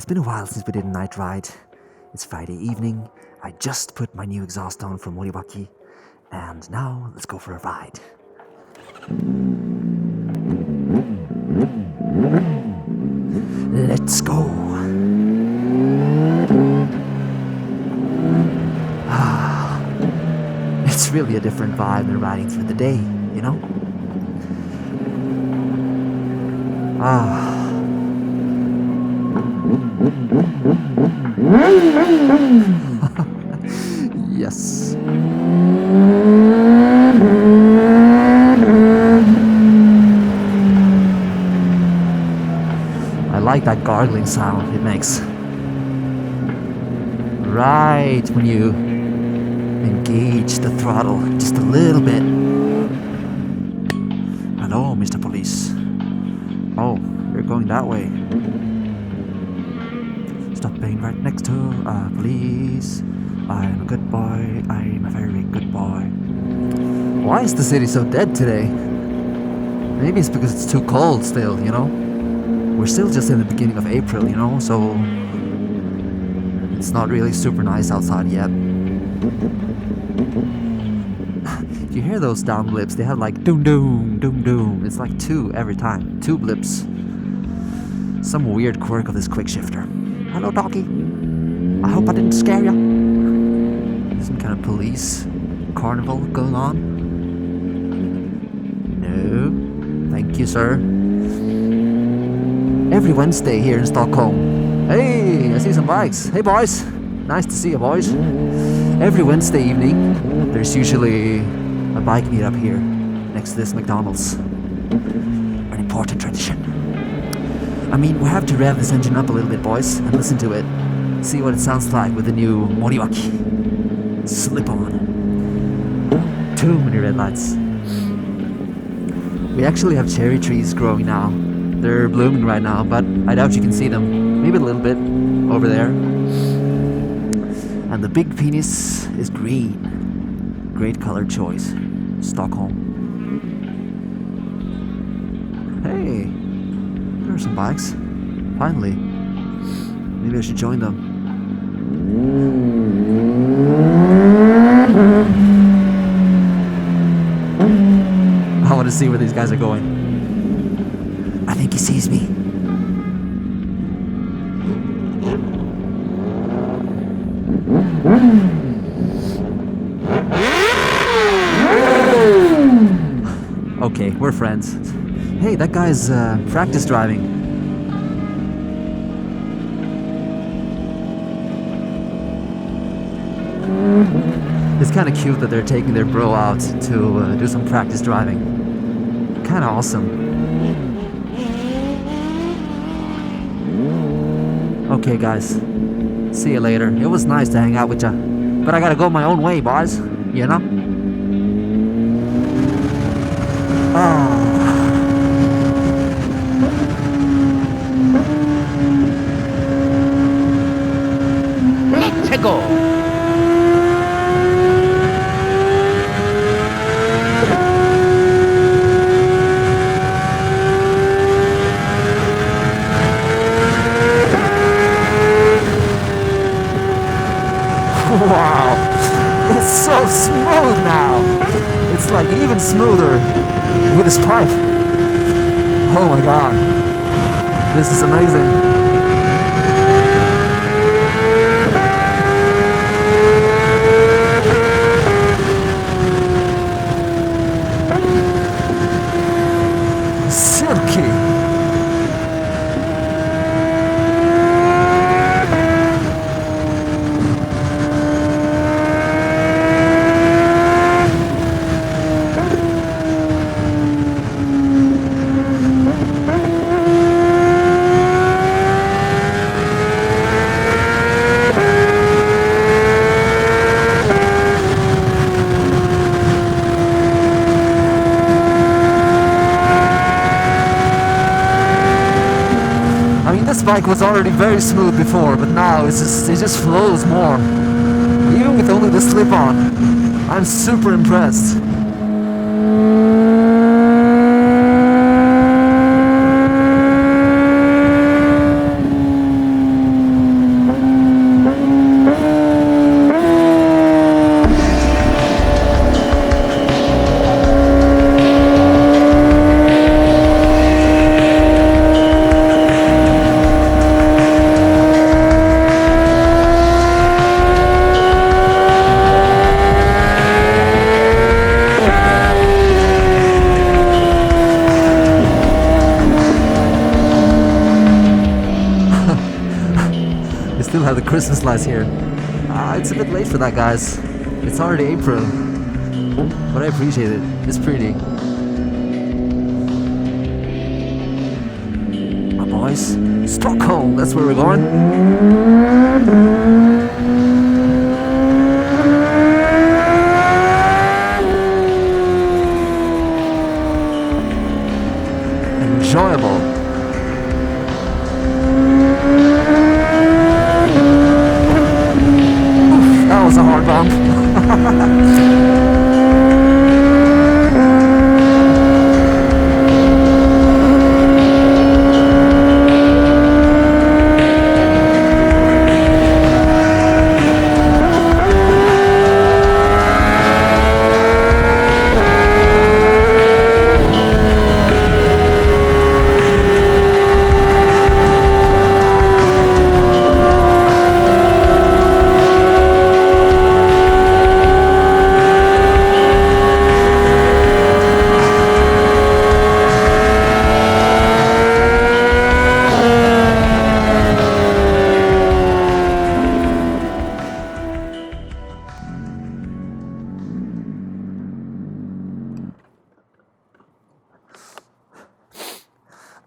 been a while since we did a night ride. It's Friday evening. I just put my new exhaust on from Moriwaki. And now, let's go for a ride. Let's go. It's really a different vibe than riding through the day, you know? Yes. I like that gargling sound it makes. Right when you engage the throttle just a little bit. Hello, Mr. Police. Oh, you're going that way. Stopping right next to police. I'm a good boy. I'm a very good boy. Why is the city so dead today? Maybe it's because it's too cold still, you know? We're still just in the beginning of April, you know? So it's not really super nice outside yet. You hear those down blips? They have like doom doom, doom doom. It's like 2 every time. 2 blips. Some weird quirk of this quick shifter. Hello, doggy. I hope I didn't scare ya. Some kind of police carnival going on? No. Thank you, sir. Every Wednesday here in Stockholm. Hey, I see some bikes. Hey, boys. Nice to see you, boys. Every Wednesday evening, there's usually a bike meetup here next to this McDonald's. An important tradition. I mean, we have to rev this engine up a little bit, boys, and listen to it. See what it sounds like with the new Moriwaki. Slip on. Too many red lights. We actually have cherry trees growing now. They're blooming right now, but I doubt you can see them. Maybe a little bit over there. And the big penis is green. Great color choice. Stockholm. Hey, there are some bikes. Finally. Maybe I should join them. I want to see where these guys are going. I think he sees me. Okay, we're friends. Hey, that guy's practice driving. It's kind of cute that they're taking their bro out to do some practice driving. Kind of awesome. Okay, guys. See you later. It was nice to hang out with ya. But I gotta go my own way, boys. You know? Let's go! Wow, it's so smooth now. It's like even smoother with his pipe. Oh my god, this is amazing. Silky. This bike was already very smooth before, but now it just flows more. Even with only the slip-on. I'm super impressed. Christmas lights here. It's a bit late for that, guys. It's already April. But I appreciate it. It's pretty. My boys. Stockholm, that's where we're going. Enjoyable. Oof, that was a hard bump.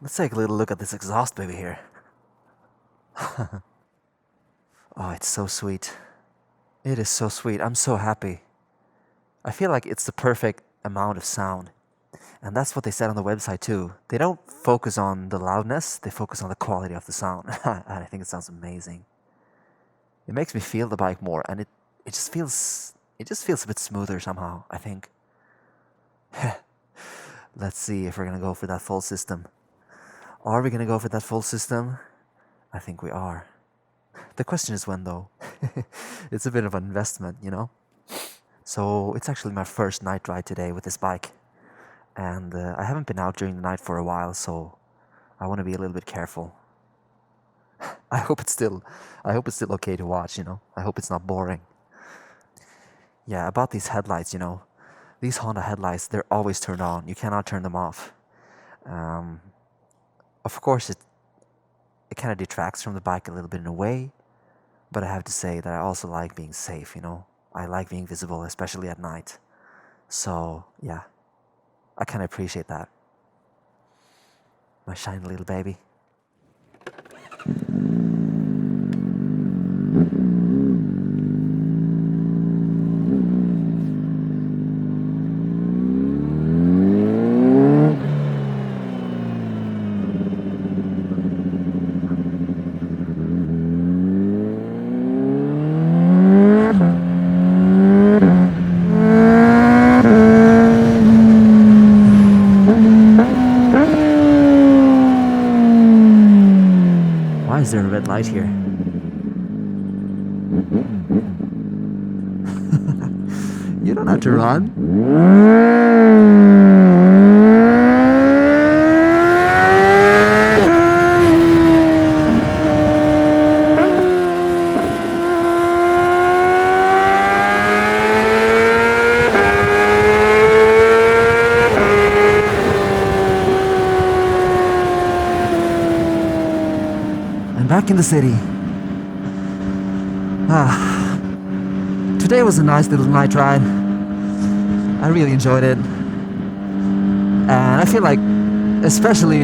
Let's take a little look at this exhaust baby here. Oh, it's so sweet. It is so sweet. I'm so happy. I feel like it's the perfect amount of sound. And that's what they said on the website too. They don't focus on the loudness, they focus on the quality of the sound. And I think it sounds amazing. It makes me feel the bike more, and it just feels a bit smoother somehow, I think. Let's see if we're gonna go for that full system. Are we gonna go for that full system? I think we are. The question is when though. It's a bit of an investment, you know? So it's actually my first night ride today with this bike. And I haven't been out during the night for a while, so I want to be a little bit careful. I hope it's still okay to watch, you know? I hope it's not boring. Yeah, about these headlights, you know? These Honda headlights, they're always turned on. You cannot turn them off. Of course, it kind of detracts from the bike a little bit in a way, but I have to say that I also like being safe, you know? I like being visible, especially at night. So, yeah, I kind of appreciate that. My shiny little baby. Why is there a red light here? You don't have to run. Back in the city. Today was a nice little night ride. I really enjoyed it. And I feel like, especially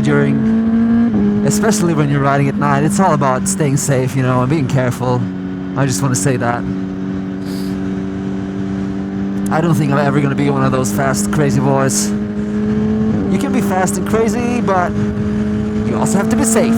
when you're riding at night, it's all about staying safe, you know, and being careful. I just want to say that. I don't think I'm ever going to be one of those fast, crazy boys. You can be fast and crazy, but you also have to be safe.